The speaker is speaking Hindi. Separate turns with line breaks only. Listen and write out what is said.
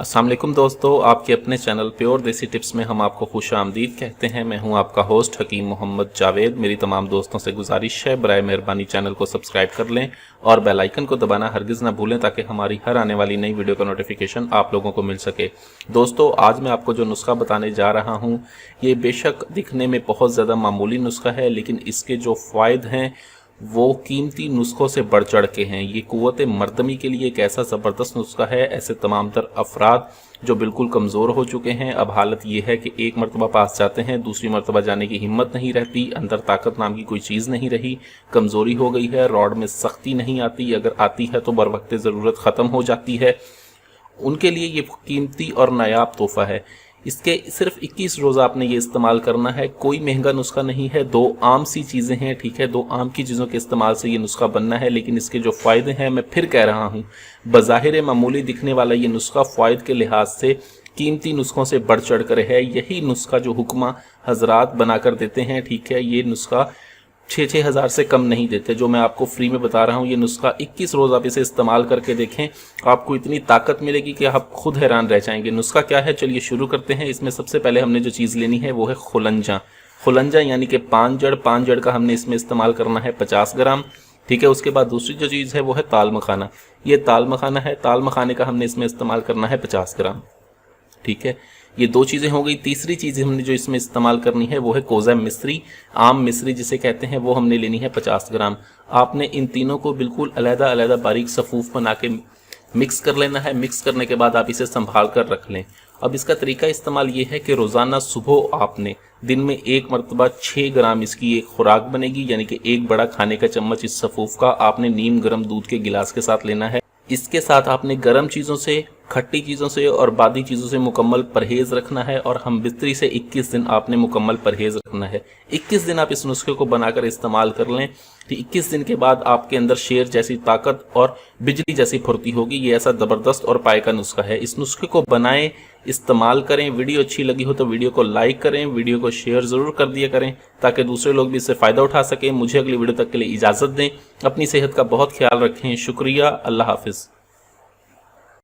अस्सलाम वालेकुम दोस्तों, आपके अपने चैनल प्योर देसी टिप्स में हम आपको खुश आमदीद कहते हैं। मैं हूं आपका होस्ट हकीम मोहम्मद जावेद। मेरी तमाम दोस्तों से गुजारिश है, बराए मेहरबानी चैनल को सब्सक्राइब कर लें और बेल आइकन को दबाना हरगिज़ ना भूलें ताकि हमारी हर आने वाली नई वीडियो का नोटिफिकेशन आप लोगों को मिल सके। दोस्तों, आज मैं आपको जो नुस्खा बताने जा रहा हूँ ये बेशक दिखने में बहुत ज़्यादा मामूली नुस्खा है, लेकिन इसके जो फ़ायदे हैं वो कीमती नुस्खों से बढ़ चढ़ के हैं। ये कुव्वत मर्दमी के लिए एक ऐसा ज़बरदस्त नुस्खा है। ऐसे तमाम तर अफराद जो बिल्कुल कमज़ोर हो चुके हैं, अब हालत ये है कि एक मरतबा पास जाते हैं, दूसरी मरतबा जाने की हिम्मत नहीं रहती, अंदर ताकत नाम की कोई चीज़ नहीं रही, कमज़ोरी हो गई है, रॉड में सख्ती नहीं आती, अगर आती है तो बर वक्त ज़रूरत ख़त्म हो जाती है। उनके लिए ये कीमती और नायाब तोहफ़ा है। इसके सिर्फ 21 रोज़ आपने ये इस्तेमाल करना है। कोई महंगा नुस्खा नहीं है, दो आम सी चीज़ें हैं, ठीक है। दो आम की चीज़ों के इस्तेमाल से ये नुस्खा बनना है, लेकिन इसके जो फ़ायदे हैं मैं फिर कह रहा हूँ, बज़ाहिर मामूली दिखने वाला ये नुस्खा फ़ायदे के लिहाज से कीमती नुस्खों से बढ़ चढ़ कर है। यही नुस्खा जो हुक्मा हजरात बना कर देते हैं, ठीक है, ये नुस्खा 6-6 हज़ार से कम नहीं देते। जो मैं आपको फ्री में बता रहा हूँ, ये नुस्खा 21 रोज़ आप इसे इस्तेमाल करके देखें, आपको इतनी ताकत मिलेगी कि आप खुद हैरान रह जाएंगे। नुस्खा क्या है, चलिए शुरू करते हैं। इसमें सबसे पहले हमने जो चीज़ लेनी है वो है खुलंजा। खुलंजा यानी कि पान जड़ का हमने इसमें इस्तेमाल करना है 50 ग्राम, ठीक है। उसके बाद दूसरी जो चीज़ है वो है ताल मखाना। ये ताल मखाना है, ताल मखाने का हमने इसमें इस्तेमाल करना है 50 ग्राम, ठीक है। ये दो चीज़ें हो गई। तीसरी चीज़ हमने जो इसमें इस्तेमाल करनी है वो है कोज़ा मिस्री, आम मिस्री जिसे कहते हैं, वो हमने लेनी है 50 ग्राम। आपने इन तीनों को बिल्कुल अलहदा अलहदा बारीक सफ़ूफ बना के मिक्स कर लेना है। मिक्स करने के बाद आप इसे संभाल कर रख लें। अब इसका तरीका इस्तेमाल ये है कि रोज़ाना सुबह आपने दिन में एक मरतबा 6 ग्राम इसकी एक खुराक बनेगी, यानी कि एक बड़ा खाने का चम्मच इस सफ़ूफ का आपने नीम गर्म दूध के गिलास के साथ लेना है। इसके साथ आपने गर्म चीज़ों से, खट्टी चीज़ों से और बादी चीज़ों से मुकम्मल परहेज़ रखना है, और हम बिस्तरी से 21 दिन आपने मुकम्मल परहेज़ रखना है। 21 दिन आप इस नुस्खे को बनाकर इस्तेमाल कर लें, तो 21 दिन के बाद आपके अंदर शेर जैसी ताकत और बिजली जैसी फुर्ती होगी। ये ऐसा ज़बरदस्त और पाए का नुस्खा है। इस नुस्खे को बनाएं, इस्तेमाल करें। वीडियो अच्छी लगी हो तो वीडियो को लाइक करें, वीडियो को शेयर ज़रूर कर दिया करें ताकि दूसरे लोग भी इससे फ़ायदा उठा सकें। मुझे अगली वीडियो तक के लिए इजाज़त दें। अपनी सेहत का बहुत ख्याल रखें। शुक्रिया। अल्लाह हाफिज़।